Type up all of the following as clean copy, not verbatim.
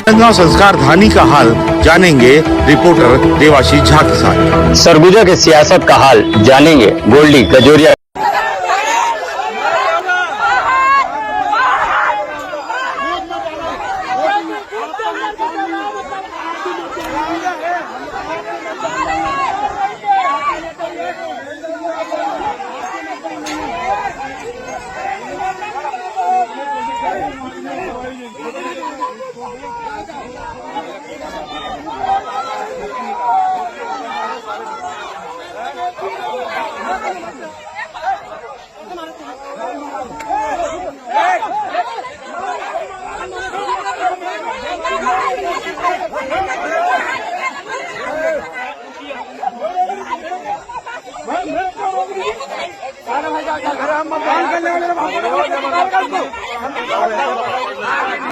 राजनांदगांव संस्कार धानी का हाल जानेंगे रिपोर्टर देवाशीष झा के साथ। सरगुजा के सियासत का हाल जानेंगे गोल्डी गजोरिया।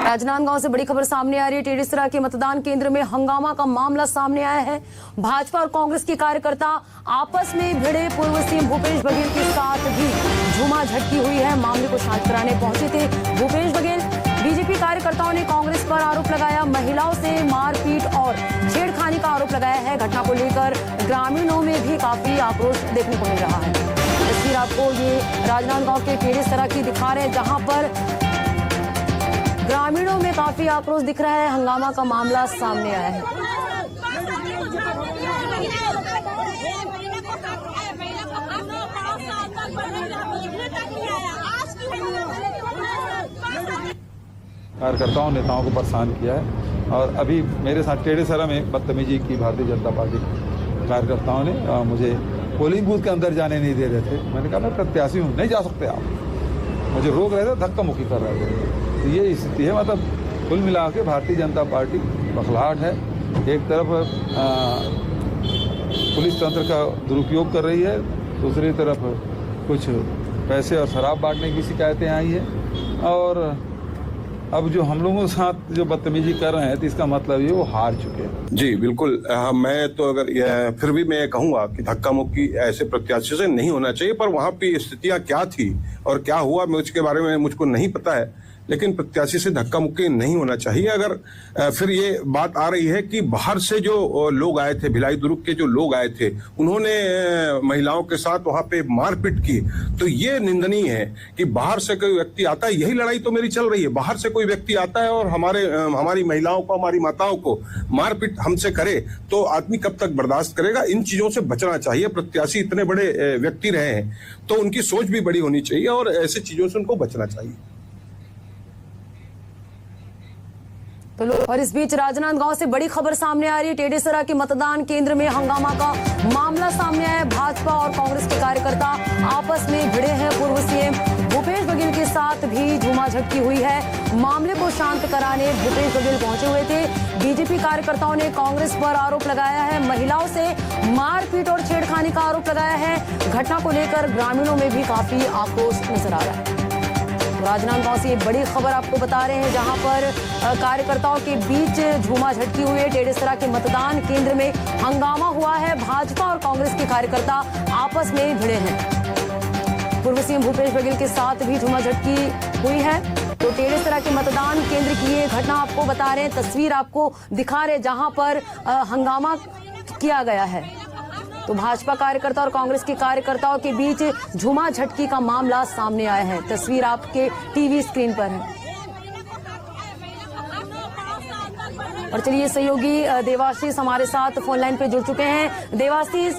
राजनांदगांव से बड़ी खबर सामने आ रही है। टेढ़ीसरा के मतदान केंद्र में हंगामा का मामला सामने आया है। भाजपा और कांग्रेस के कार्यकर्ता आपस में भिड़े। पूर्व सीएम भूपेश बघेल के साथ भी झूमाझटकी हुई है। मामले को शांत कराने पहुंचे थे भूपेश बघेल। बीजेपी कार्यकर्ताओं ने कांग्रेस पर आरोप लगाया, महिलाओं से मारपीट और छेड़खानी का आरोप लगाया है। घटना को लेकर ग्रामीणों में भी काफी आक्रोश देखने को मिल रहा है। तस्वीर आपको ये राजनांदगांव के टेढ़ीसरा की दिखा रहे हैं, जहां पर ग्रामीणों में काफी आक्रोश दिख रहा है। हंगामा का मामला सामने आया है। कार्यकर्ताओं नेताओं को परेशान किया है और अभी मेरे साथ टेढ़ीसरा में बदतमीजी की भारतीय जनता पार्टी कार्यकर्ताओं ने मुझे पोलिंग बूथ के अंदर जाने नहीं दे रहे थे। मैंने कहा मैं प्रत्याशी हूँ, नहीं जा सकते आप। मुझे रोक रहे थे, धक्का मुक्की कर रहे थे। तो ये स्थिति है। मतलब कुल मिला के भारतीय जनता पार्टी बखलाहट है। एक तरफ पुलिस तंत्र का दुरुपयोग कर रही है, दूसरी तरफ कुछ पैसे और शराब बांटने की शिकायतें आई है। और अब जो हम लोगों के साथ जो बदतमीजी कर रहे हैं तो इसका मतलब ये वो हार चुके हैं। जी बिल्कुल। मैं तो अगर फिर भी मैं कहूंगा कि धक्का मुक्की ऐसे प्रत्याशी से नहीं होना चाहिए, पर वहां पे स्थितियां क्या थी और क्या हुआ उसके बारे में मुझको नहीं पता है, लेकिन प्रत्याशी से धक्का मुक्की नहीं होना चाहिए। अगर फिर ये बात आ रही है कि बाहर से जो लोग आए थे, भिलाई दुर्ग के जो लोग आए थे, उन्होंने महिलाओं के साथ वहां पे मारपीट की, तो ये निंदनीय है कि बाहर से कोई व्यक्ति आता है। यही लड़ाई तो मेरी चल रही है। बाहर से कोई व्यक्ति आता है और हमारी महिलाओं को, हमारी माताओं को मारपीट हमसे करे तो आदमी कब तक बर्दाश्त करेगा। इन चीजों से बचना चाहिए। प्रत्याशी इतने बड़े व्यक्ति रहे हैं तो उनकी सोच भी बड़ी होनी चाहिए और ऐसी चीजों से उनको बचना चाहिए। और इस बीच राजनांदगांव से बड़ी खबर सामने आ रही है। टेढ़ीसरा के मतदान केंद्र में हंगामा का मामला सामने आया है। भाजपा और कांग्रेस के कार्यकर्ता आपस में भिड़े हैं। पूर्व सीएम भूपेश बघेल के साथ भी झूमाझटकी हुई है। मामले को शांत कराने भूपेश बघेल पहुंचे हुए थे। बीजेपी कार्यकर्ताओं ने कांग्रेस पर आरोप लगाया है, महिलाओं से मारपीट और छेड़खानी का आरोप लगाया है। घटना को लेकर ग्रामीणों में भी काफी आक्रोश नजर आ रहा है। राजनांदगांव से ये बड़ी खबर आपको बता रहे हैं, जहां पर कार्यकर्ताओं के बीच झूमाझटकी हुई है। टेढ़ीसरा के मतदान केंद्र में हंगामा हुआ है। भाजपा और कांग्रेस के कार्यकर्ता आपस में भिड़े हैं। पूर्व सीएम भूपेश बघेल के साथ भी झूमाझटकी हुई है। तो टेढ़ीसरा के मतदान केंद्र की ये घटना आपको बता रहे हैं, तस्वीर आपको दिखा रहे हैं, जहां पर हंगामा किया गया है। तो भाजपा कार्यकर्ता और कांग्रेस के कार्यकर्ताओं के बीच झूमाझटकी का मामला सामने आया है। तस्वीर आपके टीवी स्क्रीन पर है। और चलिए, सहयोगी देवाशीष हमारे साथ फोन लाइन पे जुड़ चुके हैं। देवाशीष,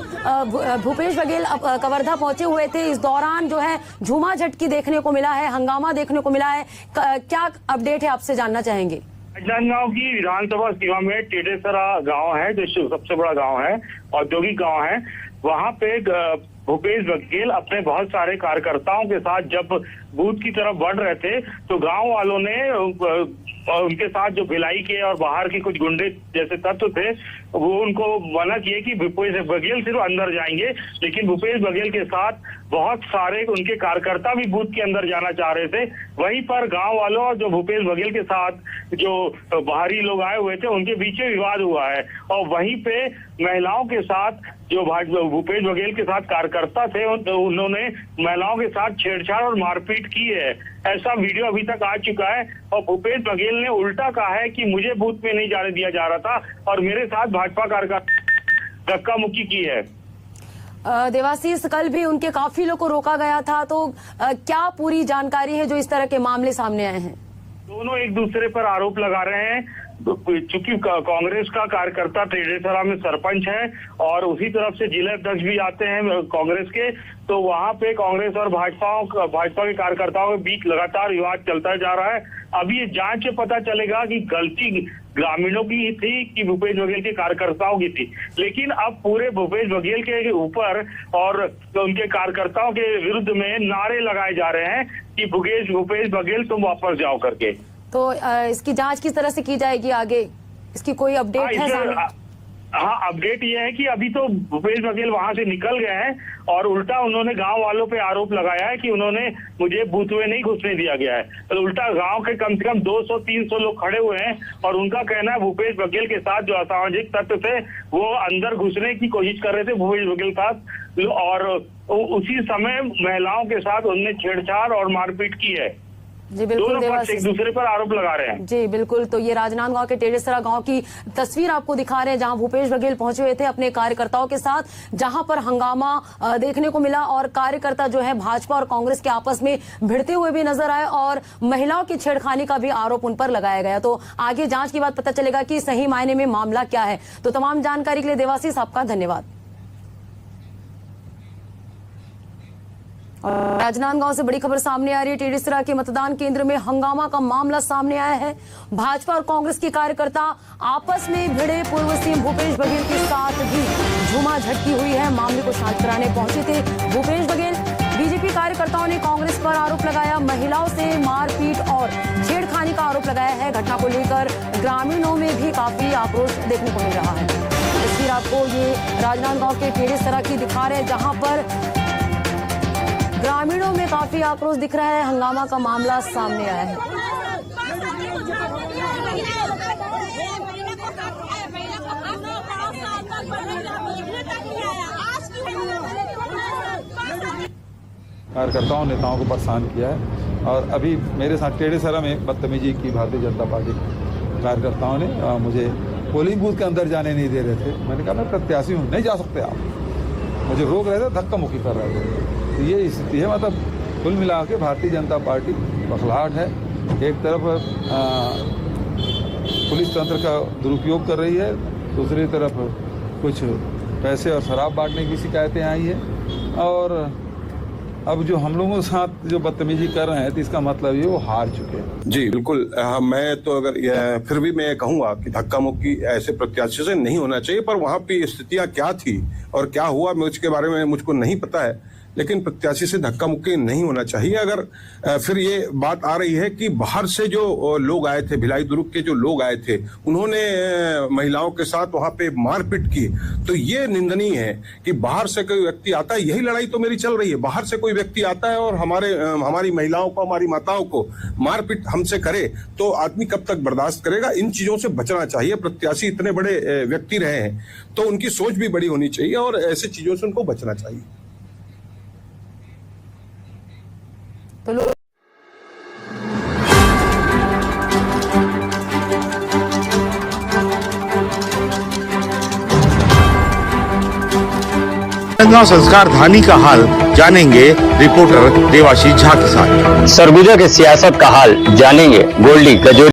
भूपेश बघेल कवर्धा पहुंचे हुए थे। इस दौरान जो है झूमाझटकी देखने को मिला है, हंगामा देखने को मिला है। क्या अपडेट है, आपसे जानना चाहेंगे। राजनांदगांव की विधानसभा सीमा में टेढ़ीसरा गांव है, जो सबसे बड़ा गांव है, औद्योगिक गांव है। वहां पे भूपेश बघेल अपने बहुत सारे कार्यकर्ताओं के साथ जब बूथ की तरफ बढ़ रहे थे तो गांव वालों ने उनके साथ जो भिलाई के और बाहर के कुछ गुंडे जैसे तत्व थे वो उनको मना किए कि भूपेश बघेल सिर्फ अंदर जाएंगे, लेकिन भूपेश बघेल के साथ बहुत सारे उनके कार्यकर्ता भी बूथ के अंदर जाना चाह रहे थे। वहीं पर गांव वालों और जो भूपेश बघेल के साथ जो बाहरी लोग आए हुए थे उनके बीच में विवाद हुआ है और वहीं पे महिलाओं के साथ जो भाजपा भूपेश बघेल के साथ कार्यकर्ता थे उन्होंने महिलाओं के साथ छेड़छाड़ और मारपीट की है, ऐसा वीडियो अभी तक आ चुका है। और भूपेश बघेल ने उल्टा कहा है कि मुझे बूथ में नहीं जाने दिया जा रहा था और मेरे साथ भाजपा कार्यकर्ता धक्का मुक्की की है। देवाशीष, कल भी उनके काफिलों को रोका गया था, तो क्या पूरी जानकारी है जो इस तरह के मामले सामने आए हैं? दोनों एक दूसरे पर आरोप लगा रहे हैं। चूंकि कांग्रेस का कार्यकर्ता टेडेसरा में सरपंच है और उसी तरफ से जिला अध्यक्ष भी आते हैं कांग्रेस के, तो वहां पे कांग्रेस और भाजपा के कार्यकर्ताओं के बीच लगातार विवाद चलता जा रहा है। अभी ये जांच से पता चलेगा कि गलती ग्रामीणों की थी कि भूपेश बघेल के कार्यकर्ताओं की थी, लेकिन अब पूरे भूपेश बघेल के ऊपर और उनके कार्यकर्ताओं के विरुद्ध में नारे लगाए जा रहे हैं कि भूपेश बघेल तुम वापस जाओ करके। तो इसकी जांच किस तरह से की जाएगी आगे, इसकी कोई अपडेट है? हाँ, अपडेट ये है कि अभी तो भूपेश बघेल वहां से निकल गए हैं और उल्टा उन्होंने गांव वालों पे आरोप लगाया है कि उन्होंने मुझे बूथ में नहीं घुसने दिया गया है। तो उल्टा गांव के कम से कम 200-300 लोग खड़े हुए हैं और उनका कहना है भूपेश बघेल के साथ जो असामाजिक तत्व थे वो अंदर घुसने की कोशिश कर रहे थे भूपेश बघेल के साथ, और उसी समय महिलाओं के साथ उन्होंने छेड़छाड़ और मारपीट की है। जी बिल्कुल, एक दूसरे पर आरोप लगा रहे हैं। जी बिल्कुल, तो ये राजनांदगांव के टेडेसरा गांव की तस्वीर आपको दिखा रहे हैं जहां भूपेश बघेल पहुंचे हुए थे अपने कार्यकर्ताओं के साथ, जहां पर हंगामा देखने को मिला और कार्यकर्ता जो है भाजपा और कांग्रेस के आपस में भिड़ते हुए भी नजर आए और महिलाओं की छेड़खानी का भी आरोप उन पर लगाया गया। तो आगे जांच के बाद पता चलेगा कि सही मायने में मामला क्या है। तो तमाम जानकारी के लिए देवाशीष आपका धन्यवाद। राजनांदगांव से बड़ी खबर सामने आ रही है। टेडेसरा के मतदान केंद्र में हंगामा का मामला सामने आया है। भाजपा और कांग्रेस के कार्यकर्ता आपस में भिड़े। पूर्व सीएम भूपेश बघेल के साथ भी झूमा झटकी हुई है। मामले को शांत कराने पहुंचे थे भूपेश बघेल। बीजेपी कार्यकर्ताओं ने कांग्रेस पर आरोप लगाया, महिलाओं से मारपीट और छेड़खानी का आरोप लगाया है। घटना को लेकर ग्रामीणों में भी काफी आक्रोश देखने को मिल रहा है। तस्वीर आपको ये राजनांदगांव के टेडेसरा की दिखा रहे हैं जहां पर ग्रामीणों में काफी आक्रोश दिख रहा है। हंगामा का मामला सामने आया है। कार्यकर्ताओं नेताओं को परेशान किया है और अभी मेरे साथ टेडेसरा में बदतमीजी की भारतीय जनता पार्टी कार्यकर्ताओं ने मुझे पोलिंग बूथ के अंदर जाने नहीं दे रहे थे। मैंने कहा मैं प्रत्याशी हूँ, नहीं जा सकते आप। मुझे रोक रहे थे, धक्का मुक्की कर रहे थे। तो ये स्थिति है। मतलब कुल मिला के भारतीय जनता पार्टी बखलाहट है। एक तरफ पुलिस तंत्र का दुरुपयोग कर रही है, दूसरी तरफ कुछ पैसे और शराब बांटने की शिकायतें आई है और अब जो हम लोगों के साथ जो बदतमीजी कर रहे हैं तो इसका मतलब ये वो हार चुके हैं। जी बिल्कुल, मैं तो अगर फिर भी मैं कहूंगा कि धक्का मुक्की ऐसे प्रत्याशी से नहीं होना चाहिए, पर वहां पे स्थितियां क्या थी और क्या हुआ उसके बारे में मुझको नहीं पता है, लेकिन प्रत्याशी से धक्का मुक्की नहीं होना चाहिए। अगर फिर ये बात आ रही है कि बाहर से जो लोग आए थे, भिलाई दुर्ग के जो लोग आए थे, उन्होंने महिलाओं के साथ वहां पे मारपीट की, तो ये निंदनीय है कि बाहर से कोई व्यक्ति आता है। यही लड़ाई तो मेरी चल रही है। बाहर से कोई व्यक्ति आता है और हमारी महिलाओं को, हमारी माताओं को मारपीट हमसे करे तो आदमी कब तक बर्दाश्त करेगा। इन चीजों से बचना चाहिए। प्रत्याशी इतने बड़े व्यक्ति रहे हैं तो उनकी सोच भी बड़ी होनी चाहिए और ऐसी चीजों से उनको बचना चाहिए। तो लोग संस्कार धानी का हाल जानेंगे रिपोर्टर देवाशीष झा के साथ। सरगुजा के सियासत का हाल जानेंगे गोल्डी गजोरी।